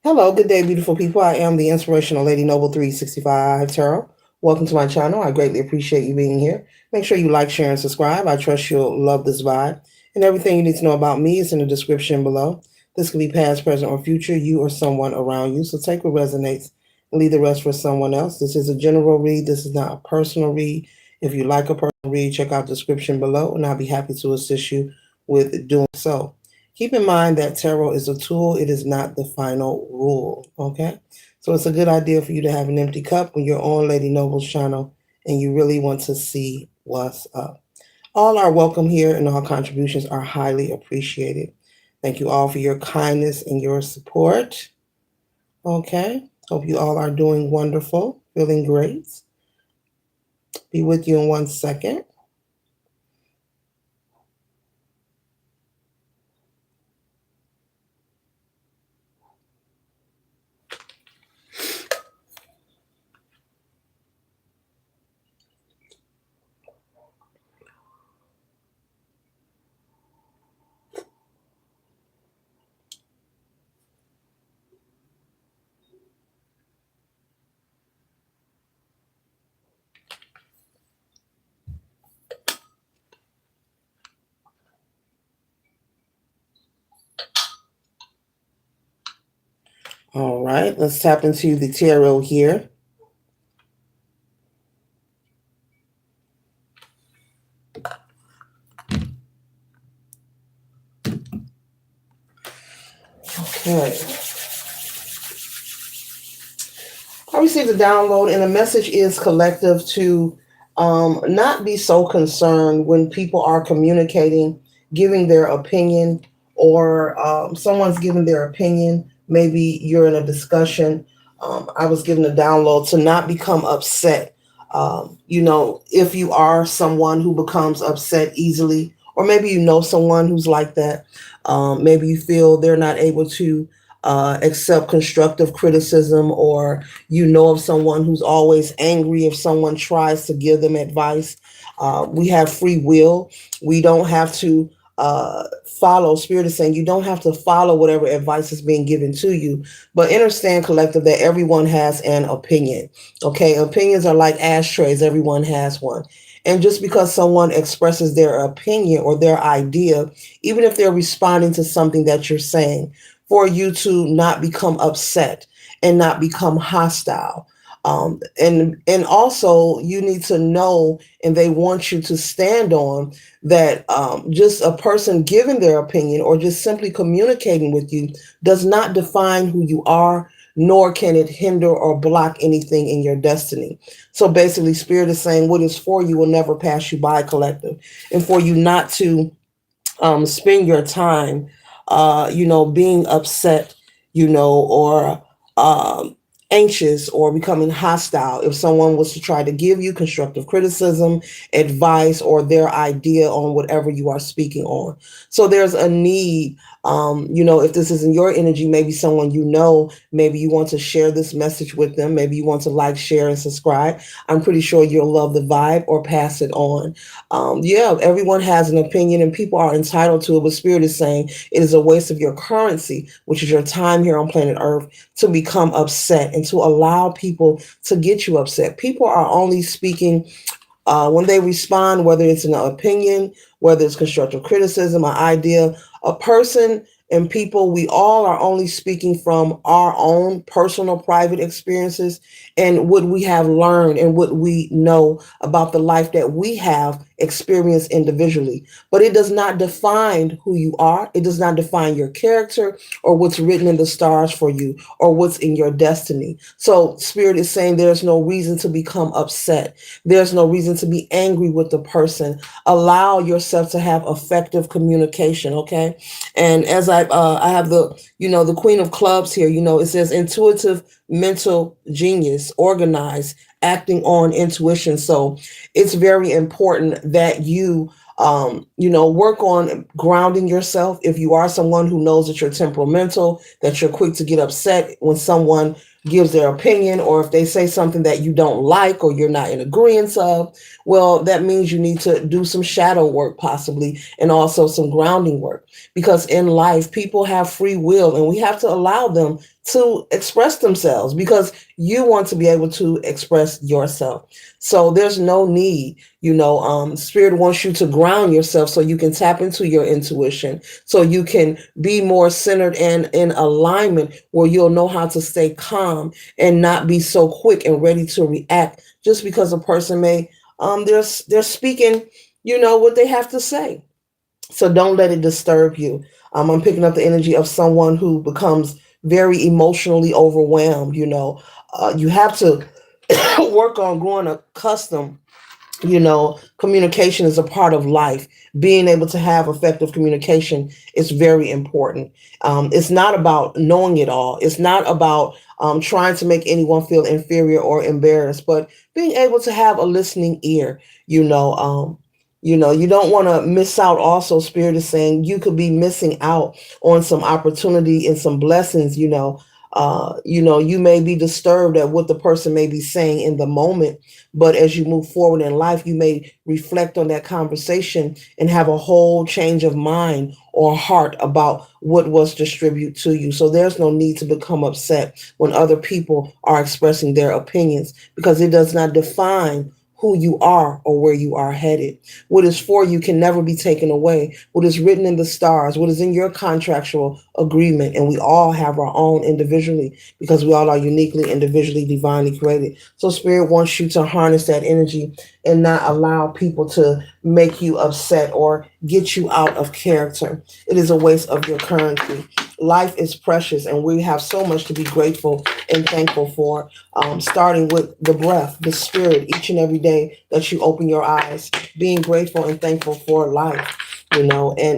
Hello, good day, beautiful people. I am the Inspirational Lady Noble 365 Tarot. Welcome to my channel. I greatly appreciate you being here. Make sure you like, share, and subscribe. I trust you'll love this vibe. And everything you need to know about me is in the description below. This could be past, present, or future, you or someone around you. So take what resonates and leave the rest for someone else. This is a general read. This is not a personal read. If you like a personal read, check out the description below, and I'll be happy to assist you with doing so. Keep in mind that tarot is a tool, it is not the final rule. Okay? So it's a good idea for you to have an empty cup when you're on Lady Noble's channel and you really want to see what's up. All are welcome here and all contributions are highly appreciated. Thank you all for your kindness and your support. Okay? Hope you all are doing wonderful, feeling great. Be with you in 1 second. All right, let's tap into the tarot here. Okay. I received a download, and the message is collective to not be so concerned when people are communicating, giving their opinion, or someone's giving their opinion. Maybe you're in a discussion. I was given a download to not become upset. If you are someone who becomes upset easily, or maybe you know someone who's like that, maybe you feel they're not able to accept constructive criticism, or you know of someone who's always angry if someone tries to give them advice. We have free will. We don't have to follow. Spirit is saying you don't have to follow whatever advice is being given to you, but understand, collective, that everyone has an opinion. Okay, opinions are like ashtrays. Everyone has one. And just because someone expresses their opinion or their idea, even if they're responding to something that you're saying, for you to not become upset and not become hostile. And also you need to know, and they want you to stand on that. Just a person giving their opinion or just simply communicating with you does not define who you are, nor can it hinder or block anything in your destiny. So basically, Spirit is saying what is for you will never pass you by, collective, and for you not to spend your time, being upset, or um, anxious or becoming hostile if someone was to try to give you constructive criticism, advice, or their idea on whatever you are speaking on. So there's a need, if this isn't your energy, maybe someone maybe you want to share this message with them. Maybe you want to like, share, and subscribe. I'm pretty sure you'll love the vibe or pass it on. Everyone has an opinion and people are entitled to it, but Spirit is saying it is a waste of your currency, which is your time here on planet Earth, to become upset and to allow people to get you upset. People are only speaking when they respond, whether it's an opinion, whether it's constructive criticism, an idea, a person and people, we all are only speaking from our own personal, private experiences and what we have learned and what we know about the life that we have experienced individually. But it does not define who you are. It does not define your character or what's written in the stars for you or what's in your destiny. So Spirit is saying there's no reason to become upset. There's no reason to be angry with the person. Allow yourself to have effective communication, okay? And as I have the Queen of Clubs here, it says intuitive mental genius, organized, acting on intuition. So it's very important that you work on grounding yourself. If you are someone who knows that you're temperamental, that you're quick to get upset when someone gives their opinion, or if they say something that you don't like or you're not in agreement of, well, that means you need to do some shadow work possibly, and also some grounding work, because in life people have free will and we have to allow them to express themselves because you want to be able to express yourself. So there's no need, spirit wants you to ground yourself so you can tap into your intuition, so you can be more centered and in alignment where you'll know how to stay calm and not be so quick and ready to react just because a person may they're speaking, what they have to say. So don't let it disturb you. I'm picking up the energy of someone who becomes very emotionally overwhelmed. You have to work on growing accustomed. Communication is a part of life. Being able to have effective communication is very important. It's not about knowing it all. It's not about trying to make anyone feel inferior or embarrassed, but being able to have a listening ear. You don't want to miss out. Also, spirit is saying you could be missing out on some opportunity and some blessings. You may be disturbed at what the person may be saying in the moment, but as you move forward in life, you may reflect on that conversation and have a whole change of mind or heart about what was distributed to you. So there's no need to become upset when other people are expressing their opinions, because it does not define who you are or where you are headed. What is for you can never be taken away. What is written in the stars, what is in your contractual agreement, and we all have our own individually, because we all are uniquely, individually, divinely created. So spirit wants you to harness that energy and not allow people to make you upset or get you out of character. It is a waste of your currency. Life is precious, and we have so much to be grateful and thankful for, starting with the breath, the spirit, each and every day that you open your eyes, being grateful and thankful for life, and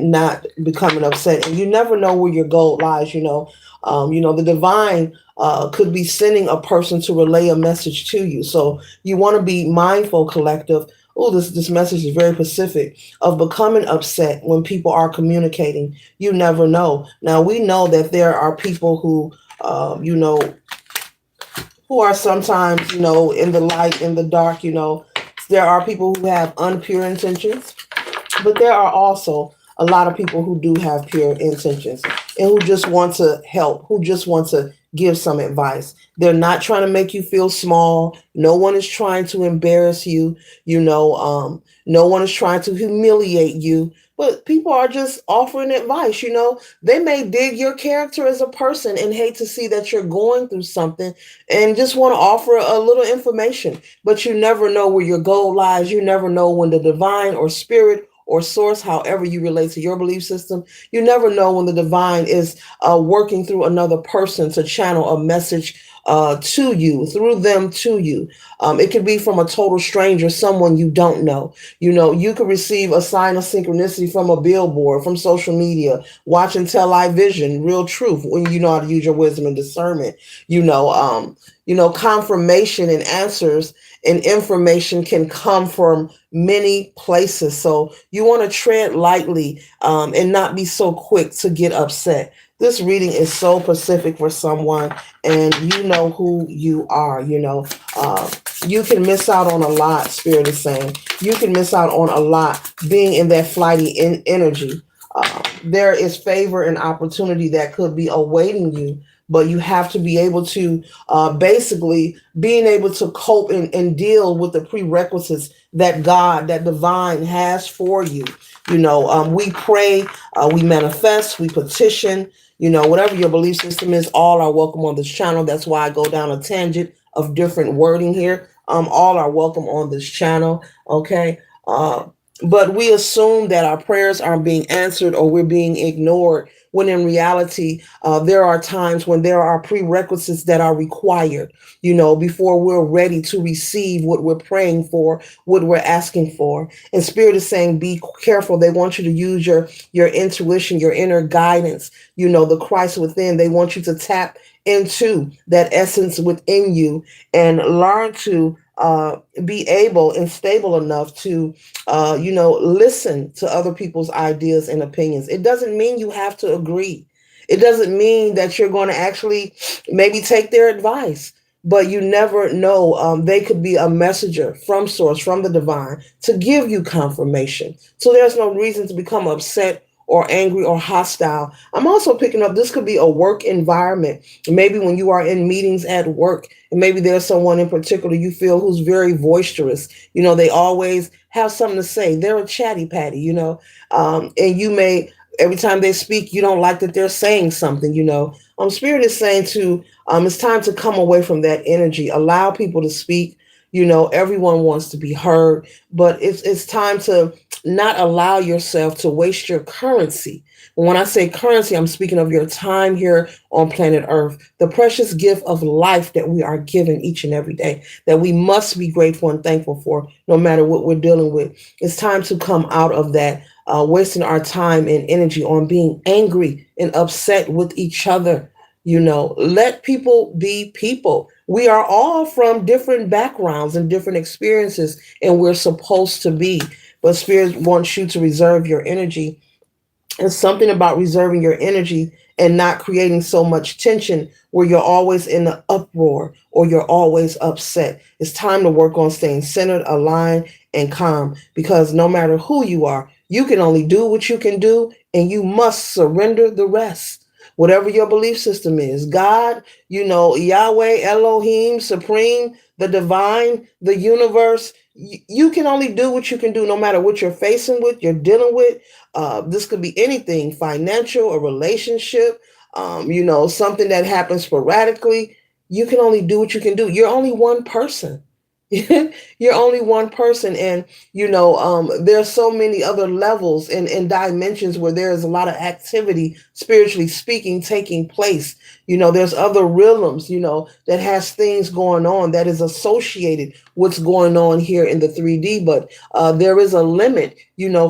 not becoming upset. And you never know where your goal lies. The divine could be sending a person to relay a message to you. So you want to be mindful, collective. Oh, this message is very specific, of becoming upset when people are communicating. You never know. Now we know that there are people who are sometimes, in the light, in the dark. There are people who have unpure intentions, but there are also a lot of people who do have pure intentions and who just want to help, who just want to give some advice. They're not trying to make you feel small. No one is trying to embarrass you. No one is trying to humiliate you. But people are just offering advice. They may dig your character as a person and hate to see that you're going through something and just want to offer a little information. But you never know where your goal lies. You never know when the divine or spirit or source, however you relate to your belief system, you never know when the divine is working through another person to channel a message to you, through them to you. It could be from a total stranger, someone you don't know. You could receive a sign of synchronicity from a billboard, from social media, watching television, real truth, when you know how to use your wisdom and discernment. Confirmation and answers and information can come from many places. So you want to tread lightly, and not be so quick to get upset. This reading is so specific for someone, and you know who you are. You can miss out on a lot, spirit is saying. You can miss out on a lot being in that flighty energy. There is favor and opportunity that could be awaiting you, but you have to be able to basically being able to cope and deal with the prerequisites that God, that divine has for you. We pray, we manifest, we petition, whatever your belief system is, all are welcome on this channel. That's why I go down a tangent of different wording here. All are welcome on this channel. Okay. But we assume that our prayers aren't being answered or we're being ignored, when in reality, there are times when there are prerequisites that are required, before we're ready to receive what we're praying for, what we're asking for. And Spirit is saying, be careful. They want you to use your intuition, your inner guidance, the Christ within. They want you to tap into that essence within you and learn to be able and stable enough to, listen to other people's ideas and opinions. It doesn't mean you have to agree. It doesn't mean that you're going to actually maybe take their advice, but you never know. They could be a messenger from source, from the divine, to give you confirmation. So there's no reason to become upset or angry or hostile. I'm also picking up this could be a work environment. Maybe when you are in meetings at work, and maybe there's someone in particular you feel who's very boisterous. They always have something to say. They're a chatty patty, and you may every time they speak, you don't like that they're saying something. Spirit is saying to it's time to come away from that energy. Allow people to speak. Everyone wants to be heard, but it's time to not allow yourself to waste your currency. When I say currency, I'm speaking of your time here on planet Earth, the precious gift of life that we are given each and every day, that we must be grateful and thankful for, no matter what we're dealing with. It's time to come out of that, wasting our time and energy on being angry and upset with each other. Let people be people. We are all from different backgrounds and different experiences, and we're supposed to be. But Spirit wants you to reserve your energy. It's something about reserving your energy and not creating so much tension where you're always in the uproar or you're always upset. It's time to work on staying centered, aligned, and calm, because no matter who you are, you can only do what you can do, and you must surrender the rest. Whatever your belief system is, God, Yahweh, Elohim, Supreme, the divine, the universe, you can only do what you can do, no matter what you're facing with, you're dealing with. This could be anything: financial, a relationship, something that happens sporadically. You can only do what you can do. You're only one person. You're only one person. And, there's so many other levels and dimensions where there is a lot of activity, spiritually speaking, taking place. There's other realms, that has things going on that is associated what's going on here in the 3D. But there is a limit,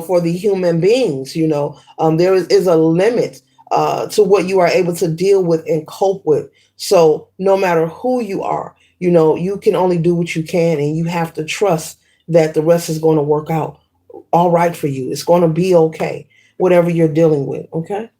for the human beings. There is a limit to what you are able to deal with and cope with. So no matter who you are, you can only do what you can, and you have to trust that the rest is going to work out all right for you. It's going to be okay, whatever you're dealing with. Okay.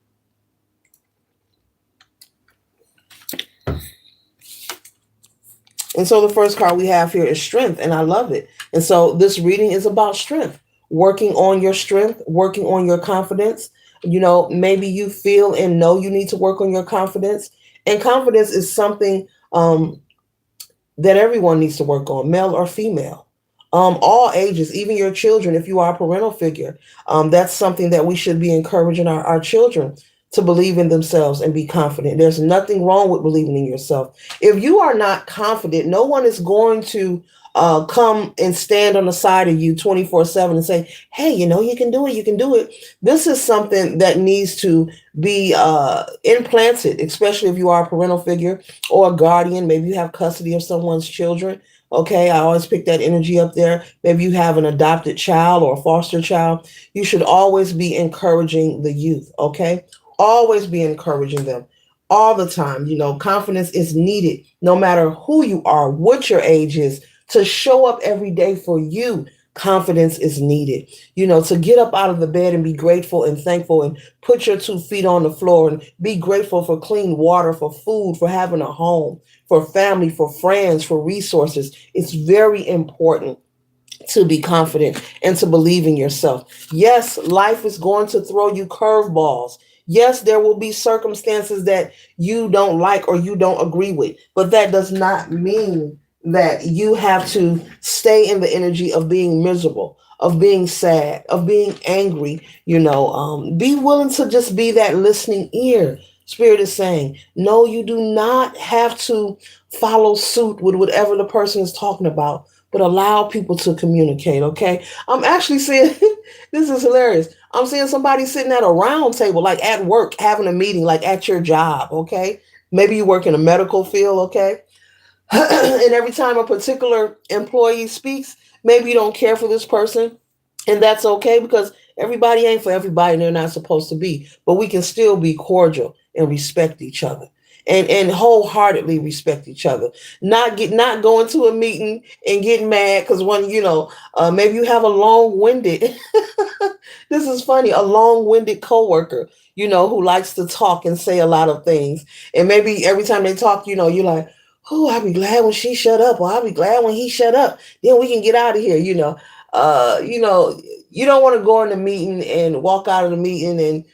And so the first card we have here is strength, and I love it. And so this reading is about strength, working on your strength, working on your confidence. Maybe you feel and know you need to work on your confidence. And confidence is something that everyone needs to work on, male or female. All ages, even your children, if you are a parental figure, that's something that we should be encouraging our children to believe in themselves and be confident. There's nothing wrong with believing in yourself. If you are not confident, no one is going to come and stand on the side of you 24/7 and say, hey, you can do it, you can do it. This is something that needs to be implanted, especially if you are a parental figure or a guardian. Maybe you have custody of someone's children. Okay, I always pick that energy up there. Maybe you have an adopted child or a foster child. You should always be encouraging the youth. Okay, always be encouraging them all the time. Confidence is needed no matter who you are, what your age is, to show up every day for you. Confidence is needed, to get up out of the bed and be grateful and thankful and put your 2 feet on the floor and be grateful for clean water, for food, for having a home, for family, for friends, for resources. It's very important to be confident and to believe in yourself. Yes, life is going to throw you curveballs. Yes, there will be circumstances that you don't like or you don't agree with, but that does not mean that you have to stay in the energy of being miserable, of being sad, of being angry. Be willing to just be that listening ear. Spirit is saying, no, you do not have to follow suit with whatever the person is talking about, but allow people to communicate. Okay. I'm actually seeing this is hilarious. I'm seeing somebody sitting at a round table, like at work, having a meeting, like at your job. Okay. Maybe you work in a medical field. Okay. And every time a particular employee speaks, maybe you don't care for this person, and that's okay, because everybody ain't for everybody and they're not supposed to be. But we can still be cordial and respect each other, and wholeheartedly respect each other. Not going to a meeting and getting mad because maybe you have a long-winded this is funny, a long-winded coworker, who likes to talk and say a lot of things. And maybe every time they talk, you're like, oh, I'll be glad when she shut up, or I'll be glad when he shut up. Then we can get out of here. You don't want to go in the meeting and walk out of the meeting and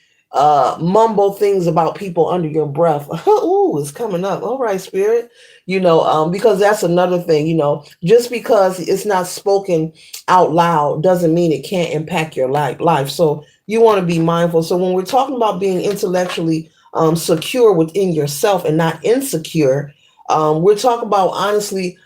mumble things about people under your breath. Ooh, it's coming up. All right, spirit. Because that's another thing. Just because it's not spoken out loud doesn't mean it can't impact your life. So you want to be mindful. So when we're talking about being intellectually secure within yourself and not insecure, we're talking about honestly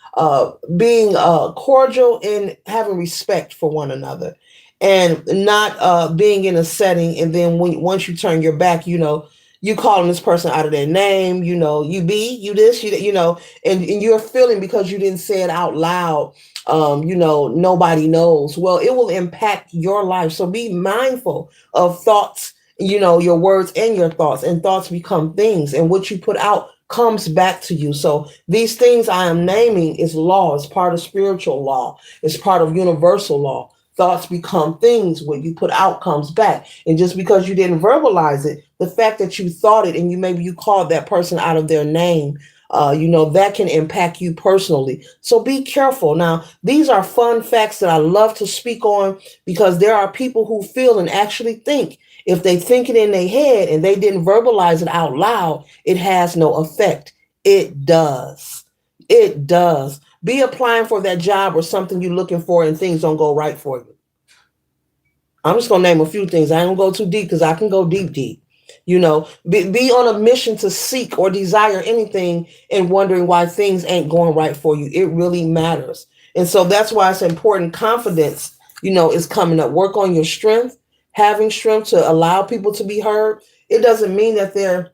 being cordial and having respect for one another, and not being in a setting and then once you turn your back, you calling this person out of their name, you be you this and you're feeling because you didn't say it out loud. Nobody knows. Well, it will impact your life, so be mindful of thoughts, your words and your thoughts, and thoughts become things, and what you put out comes back to you. So these things I am naming is law. It's part of spiritual law. It's part of universal law. Thoughts become things. What you put out comes back. And just because you didn't verbalize it, the fact that you thought it and maybe you called that person out of their name, that can impact you personally. So be careful. Now, these are fun facts that I love to speak on, because there are people who feel and actually think if they think it in their head and they didn't verbalize it out loud, it has no effect. It does. It does. Be applying for that job or something you're looking for and things don't go right for you. I'm just gonna name a few things. I don't go too deep because I can go deep. Be on a mission to seek or desire anything and wondering why things ain't going right for you. It really matters. And so that's why it's important. Confidence, is coming up. Work on your strength, having strength to allow people to be heard. It doesn't mean that they're,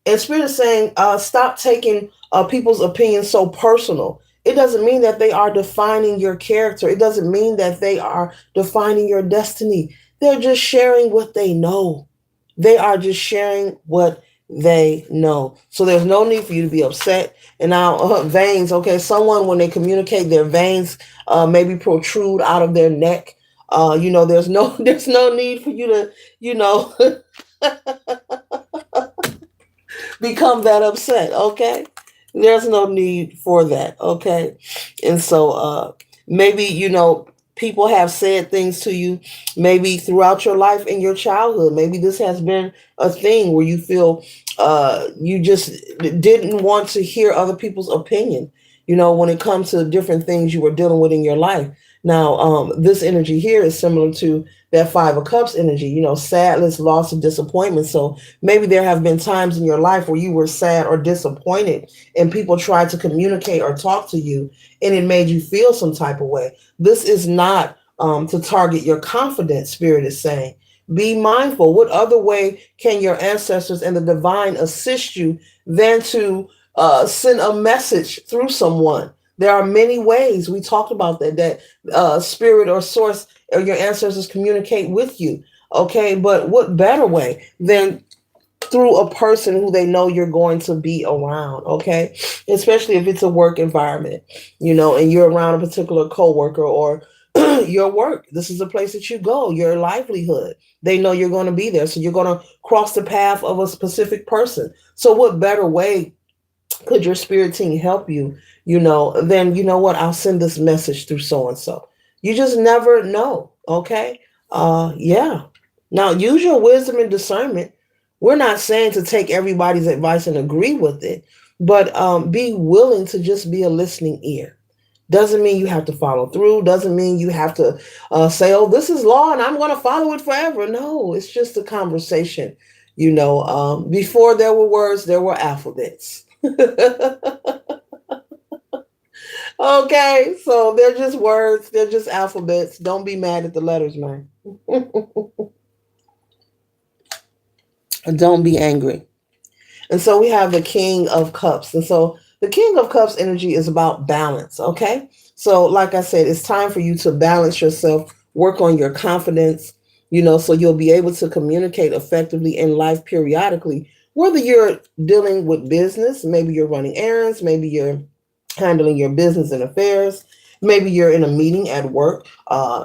and Spirit is saying, stop taking people's opinions so personal. It doesn't mean that they are defining your character. It doesn't mean that they are defining your destiny. They're just sharing what they know. They are just sharing what they know. So there's no need for you to be upset. And now veins, okay, someone when they communicate, their veins maybe protrude out of their neck. There's no there's no need for you to, you know, become that upset, okay? There's no need for that, okay? And so maybe, people have said things to you maybe throughout your life in your childhood. Maybe this has been a thing where you feel you just didn't want to hear other people's opinion, when it comes to different things you were dealing with in your life. Now, this energy here is similar to that Five of Cups energy, sadness, loss, and disappointment. So maybe there have been times in your life where you were sad or disappointed and people tried to communicate or talk to you and it made you feel some type of way. This is not to target your confidence, Spirit is saying. Be mindful. What other way can your ancestors and the divine assist you than to send a message through someone? There are many ways. We talked about that spirit or source or your ancestors communicate with you. Okay, but what better way than through a person who they know you're going to be around, okay? Especially if it's a work environment, and you're around a particular coworker or your work. This is a place that you go, your livelihood. They know you're going to be there. So you're going to cross the path of a specific person. So what better way could your spirit team help you, then what, I'll send this message through so and so. You just never know, okay? Yeah. Now use your wisdom and discernment. We're not saying to take everybody's advice and agree with it, but be willing to just be a listening ear. Doesn't mean you have to follow through. Doesn't mean you have to say, oh, this is law and I'm going to follow it forever. No, it's just a conversation. Before there were words, there were alphabets. Okay, so they're just words, they're just alphabets. Don't be mad at the letters, man. Don't be angry. And so we have the King of Cups. And so the King of Cups energy is about balance, okay? So, like I said, it's time for you to balance yourself, work on your confidence, so you'll be able to communicate effectively in life periodically. Whether you're dealing with business, maybe you're running errands, maybe you're handling your business and affairs. Maybe you're in a meeting at work.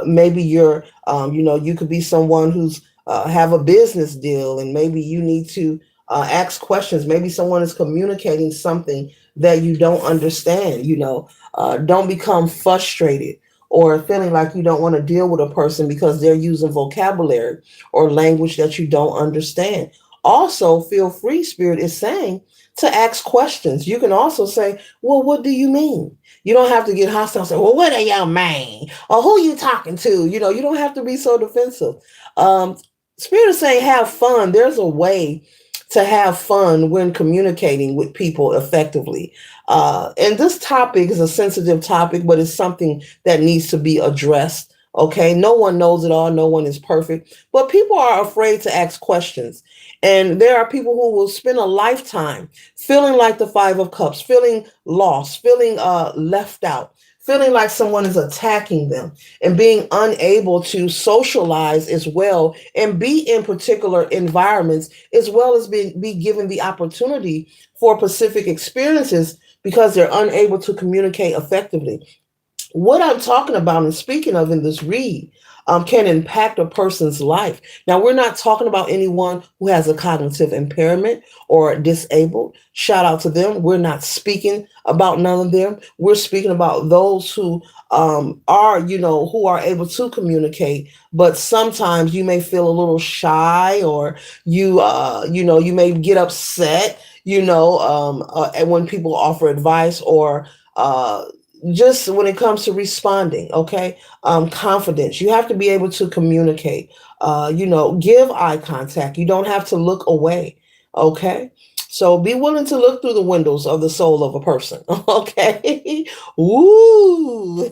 Maybe you're, you could be someone who's have a business deal, and maybe you need to ask questions. Maybe someone is communicating something that you don't understand. Don't become frustrated or feeling like you don't want to deal with a person because they're using vocabulary or language that you don't understand. Also, feel free, Spirit is saying to ask questions. You can also say, well, what do you mean? You don't have to get hostile and say, well, what are y'all mean? Or who you talking to? You don't have to be so defensive. Um, Spirit is saying have fun. There's a way to have fun when communicating with people effectively. And this topic is a sensitive topic, but it's something that needs to be addressed. Okay, no one knows it all, no one is perfect, but people are afraid to ask questions. And there are people who will spend a lifetime feeling like the Five of Cups, feeling lost, feeling left out, feeling like someone is attacking them, and being unable to socialize as well and be in particular environments, as well as be given the opportunity for specific experiences because they're unable to communicate effectively. What I'm talking about and speaking of in this read can impact a person's life. Now, we're not talking about anyone who has a cognitive impairment or disabled. Shout out to them. We're not speaking about none of them. We're speaking about those who are, who are able to communicate, but sometimes you may feel a little shy, or you may get upset, and when people offer advice, or uh, just when it comes to responding. Okay, confidence, you have to be able to communicate. Give eye contact, you don't have to look away. Okay, so be willing to look through the windows of the soul of a person. Okay. Ooh.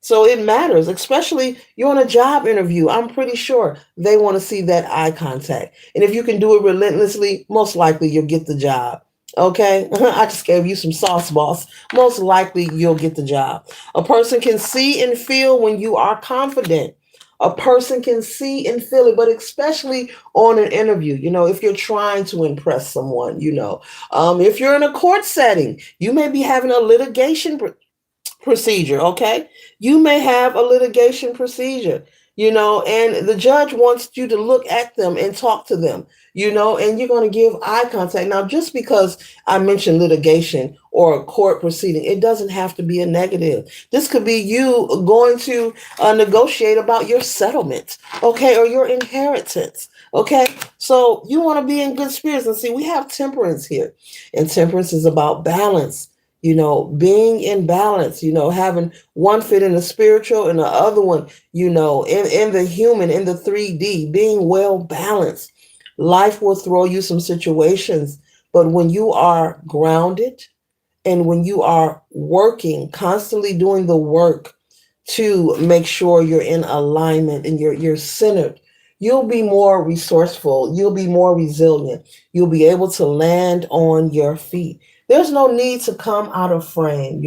So it matters, especially you're on a job interview. I'm pretty sure they want to see that eye contact, and if you can do it relentlessly, most likely you'll get the job. Okay, I just gave you some sauce, boss. Most likely you'll get the job. A person can see and feel when you are confident. A person can see and feel it, but especially on an interview, if you're trying to impress someone, if you're in a court setting, you may be having a litigation procedure. Okay, you may have a litigation procedure, and the judge wants you to look at them and talk to them, and you're going to give eye contact. Now, just because I mentioned litigation or a court proceeding, it doesn't have to be a negative. This could be you going to negotiate about your settlement, okay, or your inheritance. Okay, so you want to be in good spirits. And see, we have temperance here, and temperance is about balance, being in balance, having one fit in the spiritual and the other one, in the human, in the 3D, being well balanced. Life will throw you some situations, but when you are grounded and when you are working, constantly doing the work to make sure you're in alignment and you're centered, you'll be more resourceful, you'll be more resilient, you'll be able to land on your feet. There's no need to come out of frame.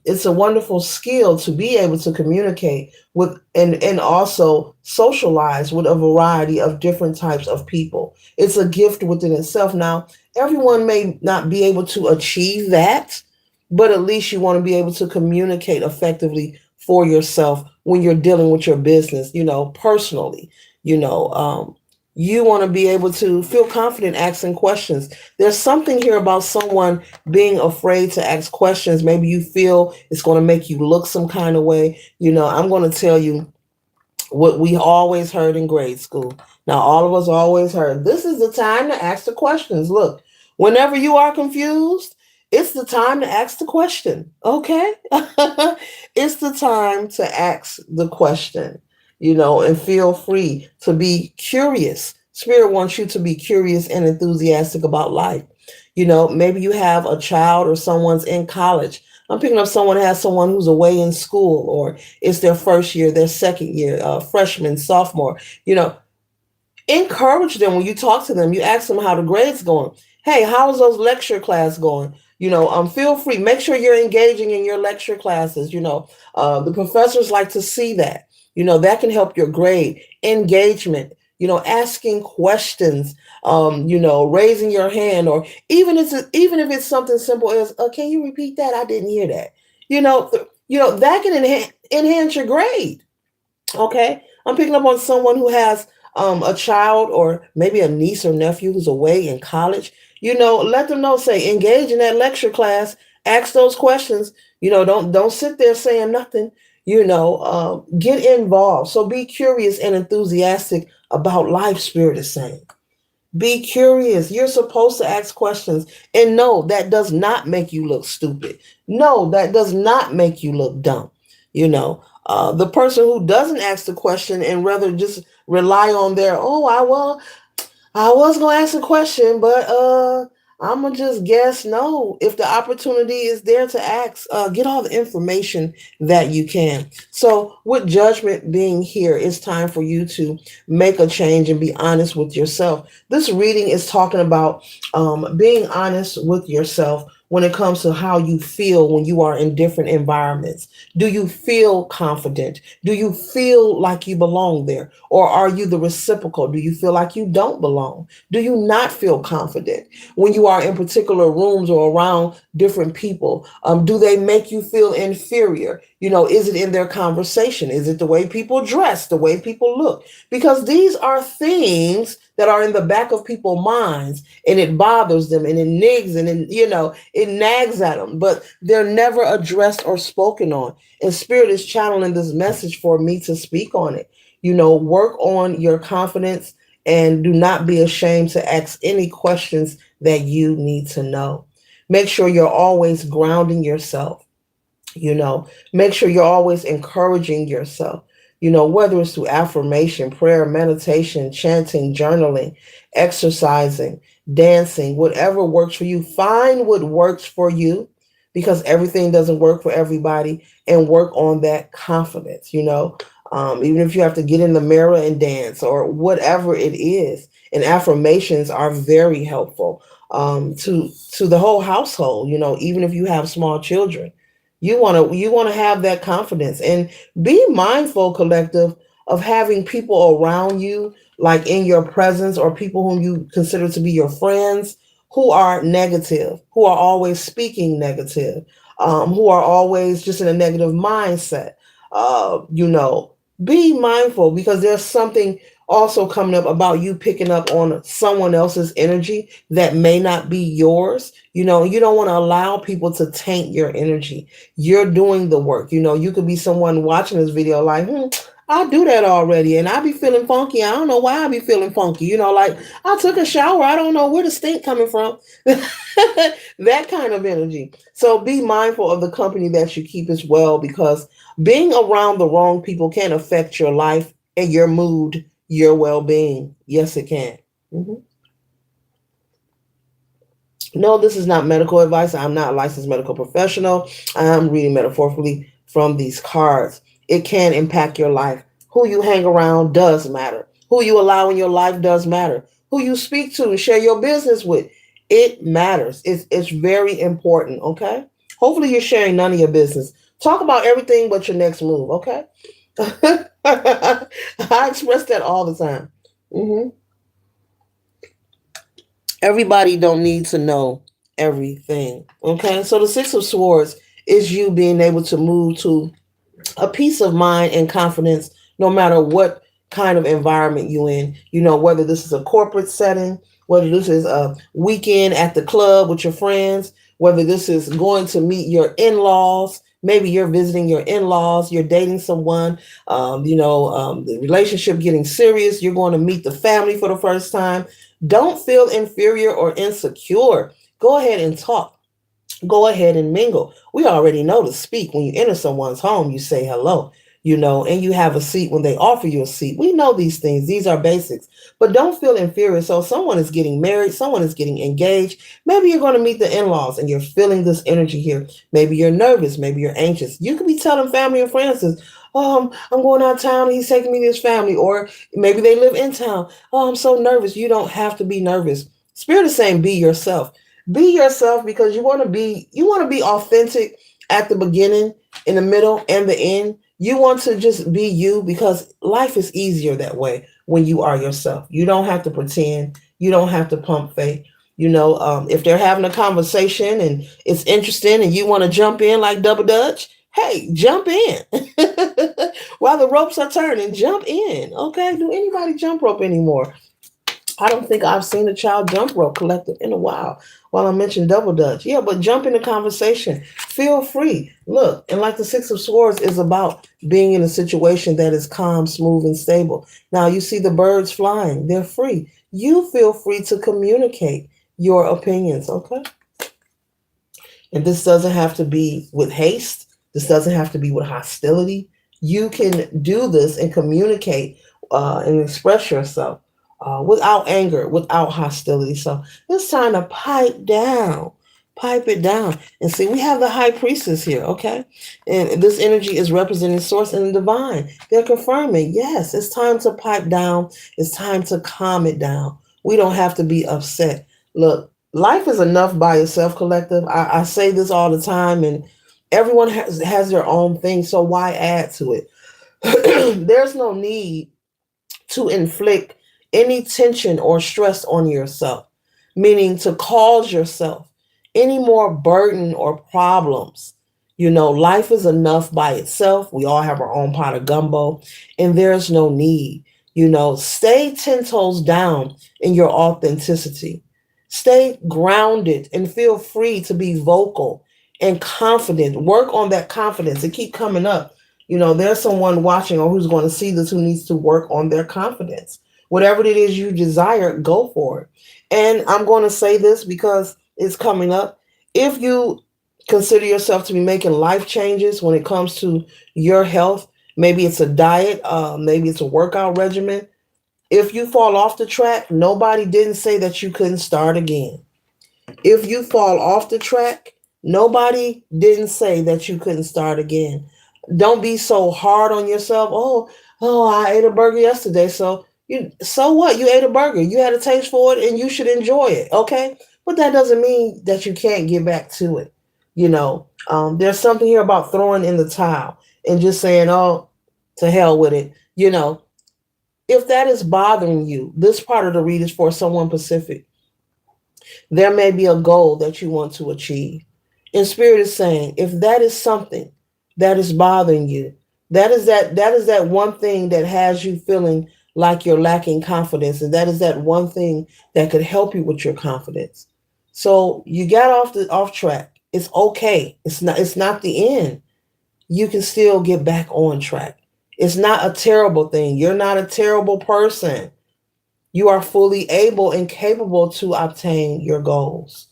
It's a wonderful skill to be able to communicate with and also socialize with a variety of different types of people. It's a gift within itself. Now, everyone may not be able to achieve that, but at least you want to be able to communicate effectively for yourself when you're dealing with your business, personally. you know um, you want to be able to feel confident asking questions. There's something here about someone being afraid to ask questions. Maybe you feel it's going to make you look some kind of way. I'm going to tell you what we always heard in grade school. Now, all of us always heard, this is the time to ask the questions. Look, whenever you are confused, it's the time to ask the question. Okay? It's the time to ask the question, and feel free to be curious. Spirit wants you to be curious and enthusiastic about life. Maybe you have a child or someone's in college. I'm picking up someone who has someone who's away in school, or it's their first year, their second year, freshman, sophomore. You know, Encourage them when you talk to them. You ask them how the grades going. Hey, how's those lecture class going? Feel free. Make sure you're engaging in your lecture classes. The professors like to see that. That can help your grade. Engagement. Asking questions. Raising your hand, or even if it's something simple as, "Can you repeat that? I didn't hear that." That can enhance your grade. Okay, I'm picking up on someone who has a child or maybe a niece or nephew who's away in college. Let them know, say, engage in that lecture class Ask those questions. Don't sit there saying nothing. Get involved. So be curious and enthusiastic about life. Spirit is saying. Be curious. You're supposed to ask questions. And no, that does not make you look stupid. No, that does not make you look dumb. The person who doesn't ask the question and rather just rely on their, oh, I was gonna ask a question, but I'm gonna just guess no. If the opportunity is there to ask, get all the information that you can. So, with judgment being here, it's time for you to make a change and be honest with yourself. This reading is talking about being honest with yourself when it comes to how you feel when you are in different environments. Do you feel confident? Do you feel like you belong there? Or are you the reciprocal? Do you feel like you don't belong? Do you not feel confident when you are in particular rooms or around different people? Do they make you feel inferior? Is it in their conversation? Is it the way people dress, the way people look? Because these are things that are in the back of people's minds, and it bothers them and it nigs and it nags at them, but they're never addressed or spoken on. And Spirit is channeling this message for me to speak on it. Work on your confidence and do not be ashamed to ask any questions that you need to know. Make sure you're always grounding yourself. Make sure you're always encouraging yourself. Whether it's through affirmation, prayer, meditation, chanting, journaling, exercising, dancing, whatever works for you. Find what works for you, because everything doesn't work for everybody, and work on that confidence. Even if you have to get in the mirror and dance or whatever it is. And affirmations are very helpful to the whole household. Even if you have small children, you want to have that confidence, and be mindful, collective, of having people around you, like in your presence, or people whom you consider to be your friends, who are negative, who are always speaking negative, who are always just in a negative mindset. Be mindful, because there's something also coming up about you picking up on someone else's energy that may not be yours. You don't want to allow people to taint your energy. You're doing the work. You could be someone watching this video like, I do that already, and I be feeling funky. I don't know why I be feeling funky. Like I took a shower. I don't know where the stink coming from. That kind of energy. So be mindful of the company that you keep as well, because being around the wrong people can affect your life and your mood, your well-being. Yes, it can. Mhm. No, this is not medical advice. I'm not a licensed medical professional. I'm reading metaphorically from these cards. It can impact your life. Who you hang around does matter. Who you allow in your life does matter. Who you speak to and share your business with, it matters. It's very important, okay? Hopefully you're sharing none of your business. Talk about everything but your next move, okay? I express that all the time. Hmm. Everybody don't need to know everything. Okay. So the Six of Swords is you being able to move to a peace of mind and confidence no matter what kind of environment you in. Whether this is a corporate setting, whether this is a weekend at the club with your friends, whether this is going to meet your in-laws. Maybe you're visiting your in-laws, you're dating someone, the relationship getting serious, you're going to meet the family for the first time. Don't feel inferior or insecure. Go ahead and talk. Go ahead and mingle. We already know to speak. When you enter someone's home, you say hello, and you have a seat when they offer you a seat. We know these things. These are basics. But don't feel inferior. So someone is getting married, someone is getting engaged. Maybe you're going to meet the in-laws and you're feeling this energy here. Maybe you're nervous. Maybe you're anxious. You could be telling family and friends, I'm going out of town and he's taking me to his family. Or maybe they live in town. Oh, I'm so nervous. You don't have to be nervous. Spirit is saying be yourself. Be yourself, because you want to be authentic at the beginning, in the middle, and the end. You want to just be you, because life is easier that way when you are yourself. You don't have to pretend. You don't have to pump fake. If they're having a conversation and it's interesting and you want to jump in like double dutch, hey, jump in. While the ropes are turning, jump in. Okay, do anybody jump rope anymore? I don't think I've seen a child jump rope collective in a while. Well, I mentioned double dutch. Yeah, but jump in the conversation. Feel free. Look, and like the Six of Swords is about being in a situation that is calm, smooth, and stable. Now, you see the birds flying, they're free. You feel free to communicate your opinions, okay? And this doesn't have to be with haste, this doesn't have to be with hostility. You can do this and communicate and express yourself without anger, without hostility. So it's time to pipe it down. And see, we have the high priestess here, okay? And this energy is representing source and the divine. They're confirming, yes, it's time to pipe down. It's time to calm it down. We don't have to be upset. Look, life is enough by itself, collective. I say this all the time, and everyone has their own thing, so why add to it? There's no need to inflict any tension or stress on yourself, meaning to cause yourself any more burden or problems. Life is enough by itself. We all have our own pot of gumbo, and there's no need. Stay 10 toes down in your authenticity. Stay grounded and feel free to be vocal and confident. Work on that confidence and keep coming up. There's someone watching or who's going to see this who needs to work on their confidence. Whatever it is you desire, go for it. And I'm going to say this because it's coming up. If you consider yourself to be making life changes when it comes to your health, maybe it's a diet, maybe it's a workout regimen. If you fall off the track, nobody didn't say that you couldn't start again. If you fall off the track, nobody didn't say that you couldn't start again. Don't be so hard on yourself. Oh, I ate a burger yesterday, so what? You ate a burger. You had a taste for it and you should enjoy it, okay? But that doesn't mean that you can't get back to it. There's something here about throwing in the towel and just saying, "Oh, to hell with it." If that is bothering you, this part of the read is for someone Pacific. There may be a goal that you want to achieve. And Spirit is saying, if that is something that is bothering you, that is that one thing that has you feeling like you're lacking confidence, and that is that one thing that could help you with your confidence. So you got off track. It's okay. It's not the end. You can still get back on track. It's not a terrible thing. You're not a terrible person. You are fully able and capable to obtain your goals.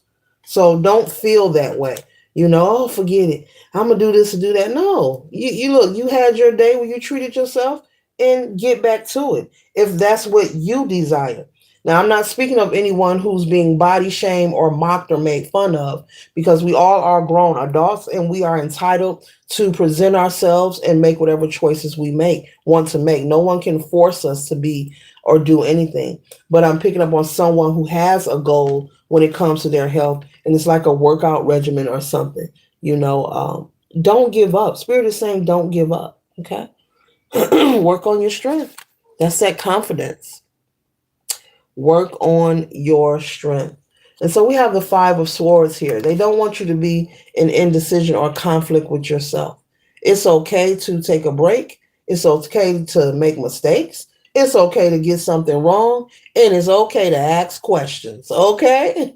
So don't feel that way. Oh, forget it. I'm gonna do this and do that. No, you look. You had your day where you treated yourself, and get back to it if that's what you desire. Now, I'm not speaking of anyone who's being body shamed or mocked or made fun of, because we all are grown adults and we are entitled to present ourselves and make whatever choices we want to make. No one can force us to be or do anything. But I'm picking up on someone who has a goal when it comes to their health, and it's like a workout regimen or something. Don't give up. Spirit is saying, don't give up. Okay, work on your strength. That's that confidence. Work on your strength. And so we have the Five of Swords here. They don't want you to be in indecision or conflict with yourself. It's okay to take a break. It's okay to make mistakes. It's okay to get something wrong. And it's okay to ask questions. Okay?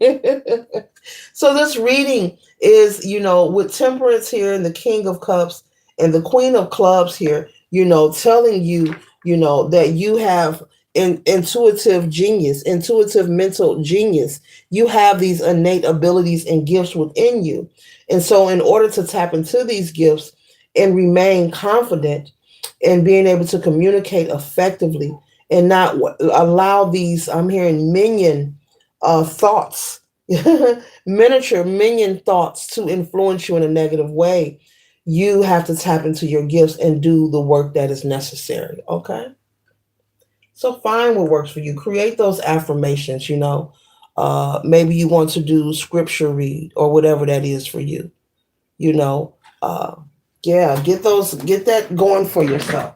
So this reading is, with Temperance here and the King of Cups and the Queen of Clubs here, telling you, that you have intuitive genius, intuitive mental genius. You have these innate abilities and gifts within you. And so in order to tap into these gifts and remain confident and being able to communicate effectively and not allow these, I'm hearing minion thoughts, miniature minion thoughts to influence you in a negative way, you have to tap into your gifts and do the work that is necessary. Okay. So find what works for you. Create those affirmations, maybe you want to do scripture read or whatever that is for you. You know, uh, yeah, get that going for yourself.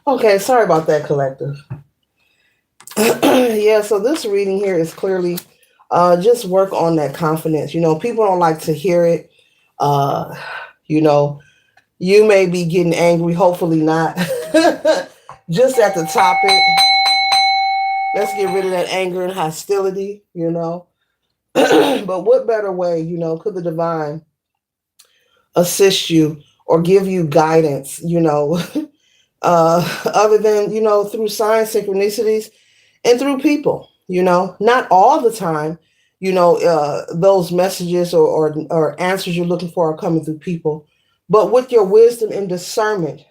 Okay, sorry about that, collective. Yeah, so this reading here is clearly just work on that confidence. People don't like to hear it. Uh, you know, you may be getting angry, hopefully not. Just at the topic. Let's get rid of that anger and hostility. But what better way, could the divine assist you or give you guidance, other than, through signs, synchronicities, and through people. Not all the time, those messages or answers you're looking for are coming through people, but with your wisdom and discernment,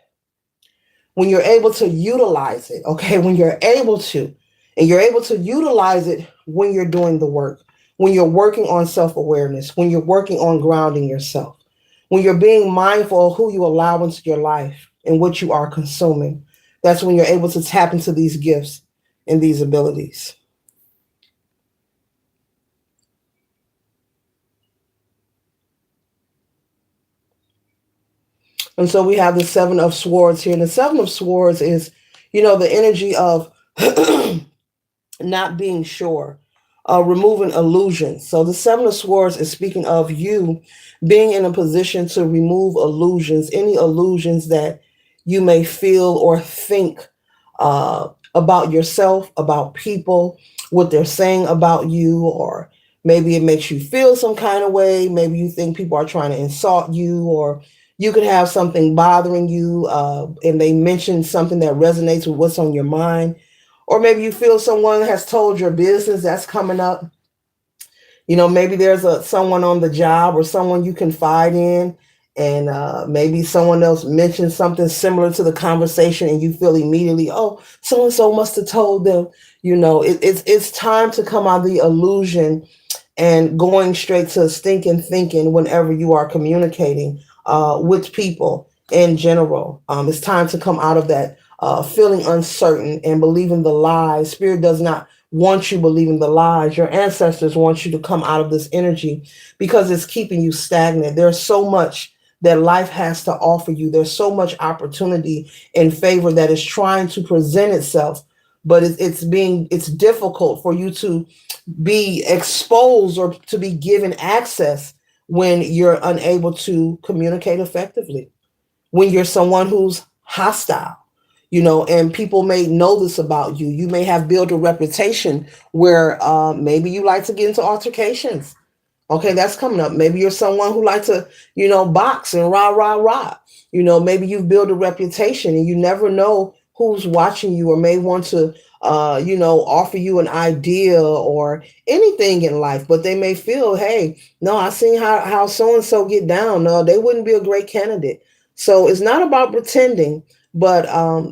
when you're able to utilize it, okay, when you're able to, and you're able to utilize it when you're doing the work, when you're working on self awareness, when you're working on grounding yourself, when you're being mindful of who you allow into your life and what you are consuming, that's when you're able to tap into these gifts and these abilities. And so we have the Seven of Swords here. And the Seven of Swords is, the energy of not being sure, removing illusions. So the Seven of Swords is speaking of you being in a position to remove illusions, any illusions that you may feel or think about yourself, about people, what they're saying about you, or maybe it makes you feel some kind of way. Maybe you think people are trying to insult you, or you could have something bothering you, and they mention something that resonates with what's on your mind, or maybe you feel someone has told your business that's coming up. Maybe there's someone on the job or someone you confide in, and maybe someone else mentions something similar to the conversation, and you feel immediately, oh, so and so must have told them. It's time to come out of the illusion and going straight to stinking thinking whenever you are communicating with people in general. It's time to come out of that feeling uncertain and believing the lies. Spirit does not want you believing the lies. Your ancestors want you to come out of this energy because it's keeping you stagnant. There's so much that life has to offer you. There's so much opportunity and favor that is trying to present itself, but it's difficult for you to be exposed or to be given access when you're unable to communicate effectively, when you're someone who's hostile, and people may know this about you. You may have built a reputation where maybe you like to get into altercations. Okay, that's coming up. Maybe you're someone who likes to, box and rah, rah, rah. Maybe you've built a reputation and you never know who's watching you or may want to, offer you an idea or anything in life, but they may feel, hey, no, I seen how so-and-so get down. No, they wouldn't be a great candidate. So it's not about pretending, but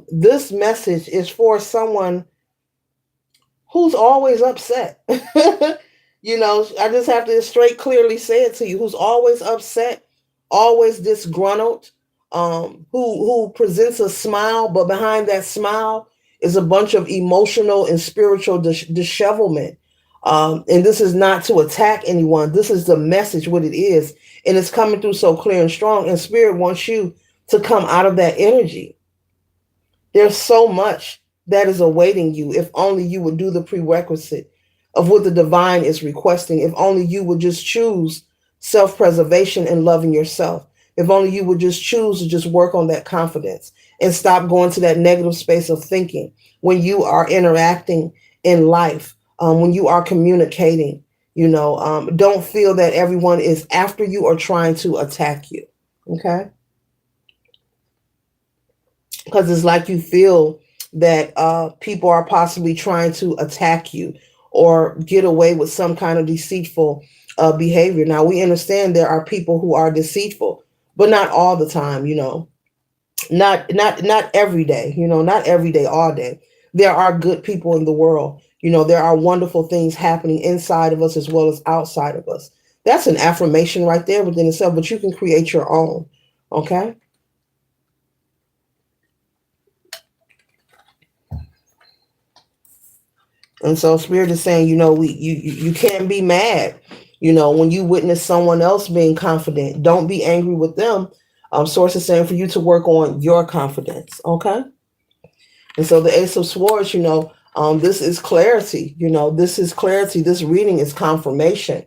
this message is for someone who's always upset. I just have to straight clearly say it to you, who's always upset, always disgruntled, who presents a smile, but behind that smile is a bunch of emotional and spiritual dishevelment. And this is not to attack anyone. This is the message, what it is. And it's coming through so clear and strong. And Spirit wants you to come out of that energy. There's so much that is awaiting you if only you would do the prerequisite of what the divine is requesting. If only you would just choose self preservation and loving yourself. If only you would just choose to just work on that confidence and stop going to that negative space of thinking when you are interacting in life, when you are communicating. Don't feel that everyone is after you or trying to attack you. Okay. Because it's like you feel that people are possibly trying to attack you or get away with some kind of deceitful behavior. Now, we understand there are people who are deceitful, but not all the time. Not every day. Not every day, all day. There are good people in the world. There are wonderful things happening inside of us as well as outside of us. That's an affirmation right there within itself, but you can create your own. Okay. And so Spirit is saying, you can't be mad, when you witness someone else being confident. Don't be angry with them. Source is saying for you to work on your confidence. Okay. And so the Ace of Swords, this is clarity. This is clarity. This reading is confirmation.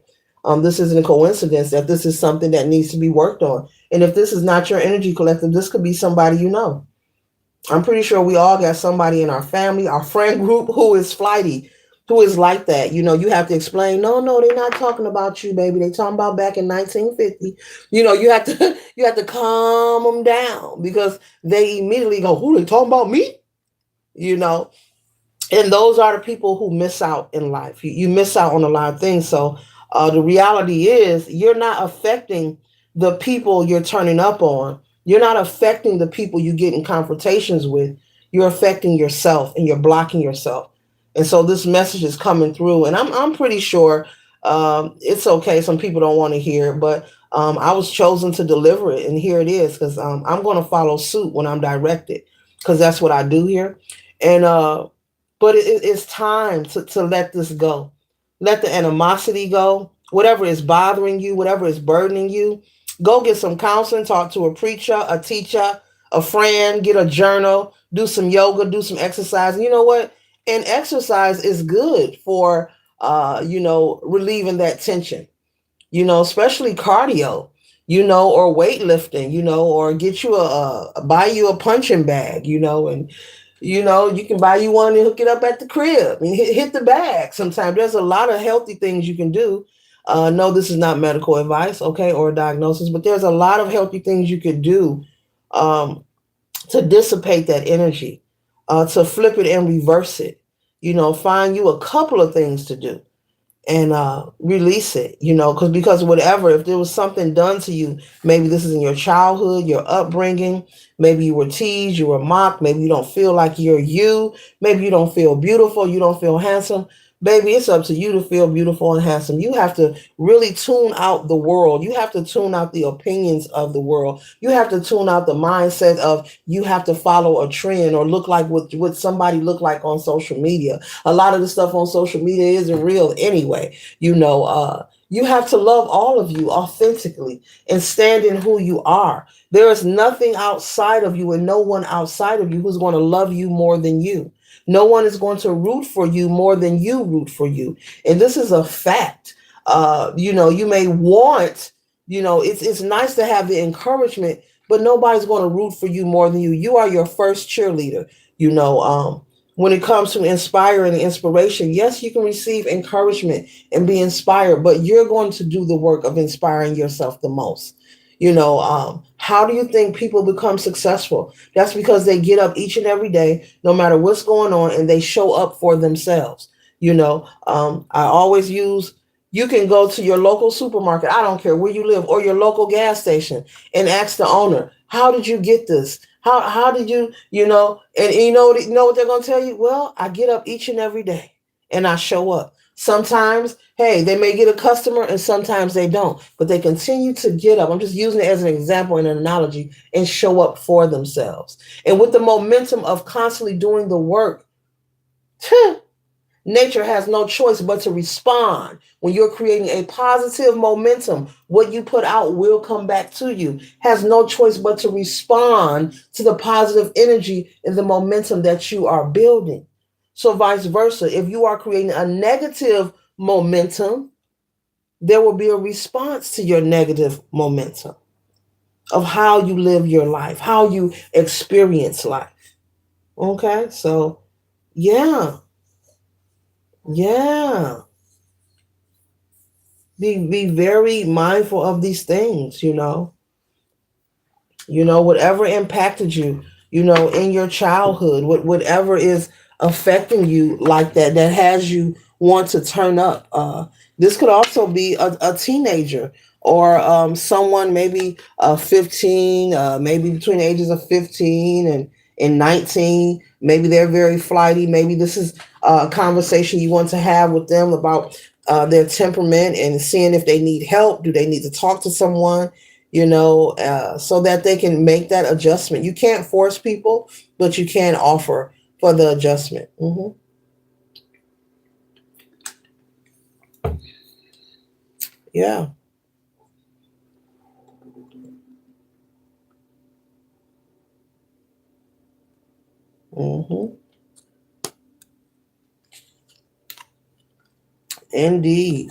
This isn't a coincidence that this is something that needs to be worked on. And if this is not your energy collective, this could be somebody you know. I'm pretty sure we all got somebody in our family, our friend group who is flighty, who is like that. You have to explain, no, no, they're not talking about you, baby. They talking about back in 1950. You have to you have to calm them down because they immediately go, who they talking about me? You know, and those are the people who miss out in life. You miss out on a lot of things. So the reality is you're not affecting the people you're turning up on. You're not affecting the people you get in confrontations with. You're affecting yourself and you're blocking yourself. And so this message is coming through. And I'm pretty sure it's okay. Some people don't want to hear it, but I was chosen to deliver it. And here it is because I'm going to follow suit when I'm directed because that's what I do here. And but it's time to let this go. Let the animosity go. Whatever is bothering you, whatever is burdening you, go get some counseling, talk to a preacher, a teacher, a friend, get a journal, do some yoga, do some exercise. And you know what? And exercise is good for, relieving that tension, especially cardio, or weightlifting, or get you buy you a punching bag, and you can buy you one and hook it up at the crib and hit the bag. Sometimes there's a lot of healthy things you can do. No, this is not medical advice, okay, or a diagnosis, but there's a lot of healthy things you could do um, to dissipate that energy, to flip it and reverse it. Find you a couple of things to do and release it, because whatever, if there was something done to you, maybe this is in your childhood, your upbringing, maybe you were teased, you were mocked, maybe you don't feel like you're you, maybe you don't feel beautiful, you don't feel handsome. Baby, it's up to you to feel beautiful and handsome. You have to really tune out the world. You have to tune out the opinions of the world. You have to tune out the mindset of you have to follow a trend or look like what somebody look like on social media. A lot of the stuff on social media isn't real anyway. You have to love all of you authentically and stand in who you are. There is nothing outside of you and no one outside of you who's going to love you more than you. No one is going to root for you more than you root for you. And this is a fact. You may want, it's nice to have the encouragement, but nobody's going to root for you more than you. You are your first cheerleader. When it comes to inspiring and inspiration, yes, you can receive encouragement and be inspired, but you're going to do the work of inspiring yourself the most. How do you think people become successful? That's because they get up each and every day, no matter what's going on, and they show up for themselves. I always use, you can go to your local supermarket, I don't care where you live, or your local gas station and ask the owner, how did you get this? How did you, and you know what they're going to tell you? Well, I get up each and every day and I show up. Sometimes, hey, they may get a customer and sometimes they don't, but they continue to get up. I'm just using it as an example and an analogy and show up for themselves. And with the momentum of constantly doing the work, nature has no choice but to respond. When you're creating a positive momentum, what you put out will come back to you. Has no choice but to respond to the positive energy and the momentum that you are building. So vice versa, if you are creating a negative momentum, there will be a response to your negative momentum of how you live your life, how you experience life. Okay, so yeah, yeah. Be very mindful of these things, whatever impacted you, in your childhood, whatever is affecting you like that has you want to turn up. This could also be a teenager or someone maybe 15, maybe between the ages of 15 and 19. Maybe they're very flighty. Maybe this is a conversation you want to have with them about their temperament and seeing if they need help. Do they need to talk to someone? So that they can make that adjustment. You can't force people, but you can offer for the adjustment. Yeah. hmm Indeed.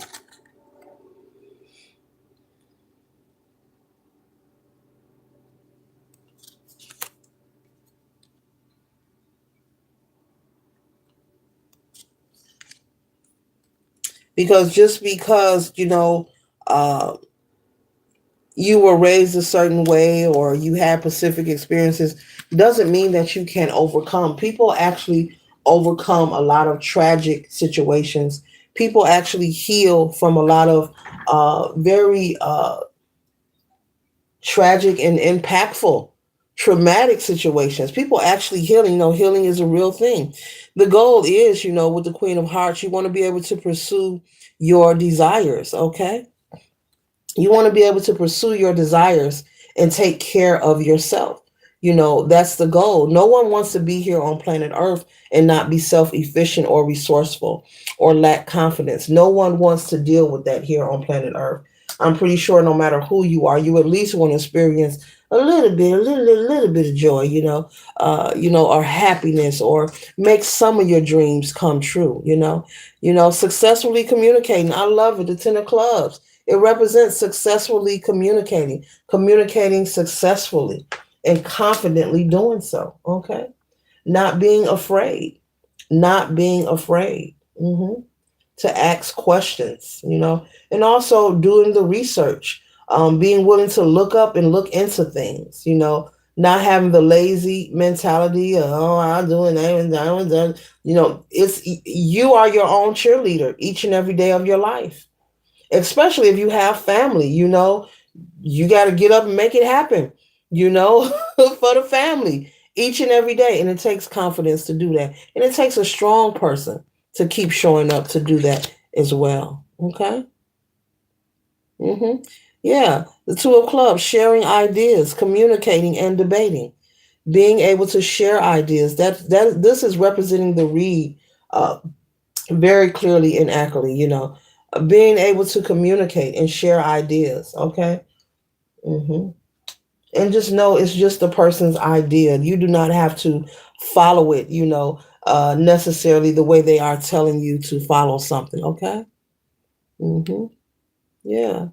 Because just because, uh, you were raised a certain way or you had specific experiences doesn't mean that you can overcome. People actually overcome a lot of tragic situations. People actually heal from a lot of very tragic and impactful traumatic situations. People actually healing, healing is a real thing. The goal is, with the Queen of Hearts, you want to be able to pursue your desires, okay? You want to be able to pursue your desires and take care of yourself. That's the goal. No one wants to be here on planet Earth and not be self efficient or resourceful or lack confidence. No one wants to deal with that here on planet Earth. I'm pretty sure no matter who you are, you at least want to experience a little bit of joy, or happiness, or make some of your dreams come true, successfully communicating. I love it. The 10 of Clubs. It represents successfully communicating successfully and confidently doing so. Okay. Not being afraid, not being afraid to ask questions, and also doing the research, being willing to look up and look into things, not having the lazy mentality of, oh, I'm doing that and that and that. It's you are your own cheerleader each and every day of your life, especially if you have family. You got to get up and make it happen, for the family each and every day. And it takes confidence to do that. And it takes a strong person to keep showing up to do that as well. Okay. Yeah. The 2 of Clubs, sharing ideas, communicating and debating, being able to share ideas. This is representing the read uh, very clearly and accurately, being able to communicate and share ideas. Okay. hmm and just know it's just the person's idea. You do not have to follow it, necessarily the way they are telling you to follow something. Okay. hmm Yeah.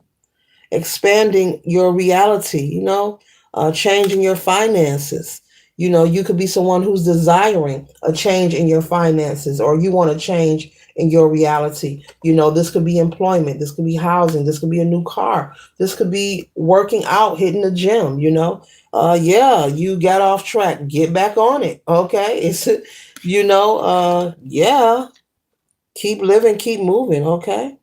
Expanding your reality, changing your finances. You could be someone who's desiring a change in your finances, or you want to change in your reality. This could be employment, this could be housing, this could be a new car, this could be working out, hitting the gym, yeah, you got off track, get back on it. Okay. Yeah, keep living, keep moving. Okay.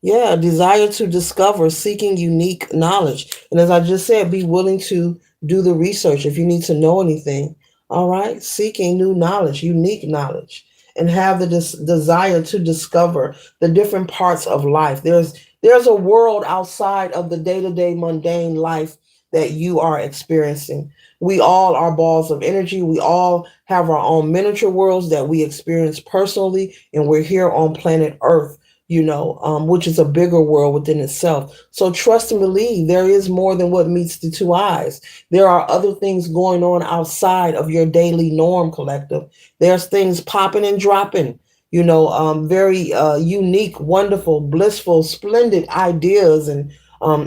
Yeah, a desire to discover, seeking unique knowledge. And as I just said, be willing to do the research if you need to know anything. All right, seeking new knowledge, unique knowledge, and have the desire to discover the different parts of life. There's a world outside of the day-to-day mundane life that you are experiencing. We all are balls of energy. We all have our own miniature worlds that we experience personally, and we're here on planet Earth, which is a bigger world within itself. So trust and believe there is more than what meets the two eyes. There are other things going on outside of your daily norm, collective. There's things popping and dropping, very unique, wonderful, blissful, splendid ideas and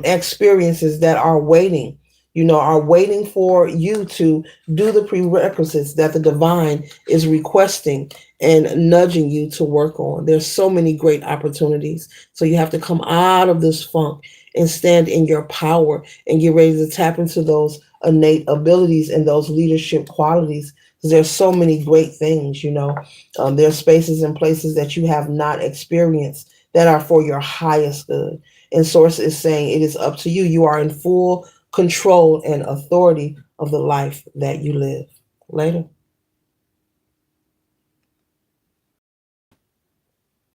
experiences that are waiting. Are waiting for you to do the prerequisites that the divine is requesting and nudging you to work on. There's so many great opportunities. So you have to come out of this funk and stand in your power and get ready to tap into those innate abilities and those leadership qualities. Because there's so many great things, there's spaces and places that you have not experienced that are for your highest good. And Source is saying it is up to you. You are in full control and authority of the life that you live. Later.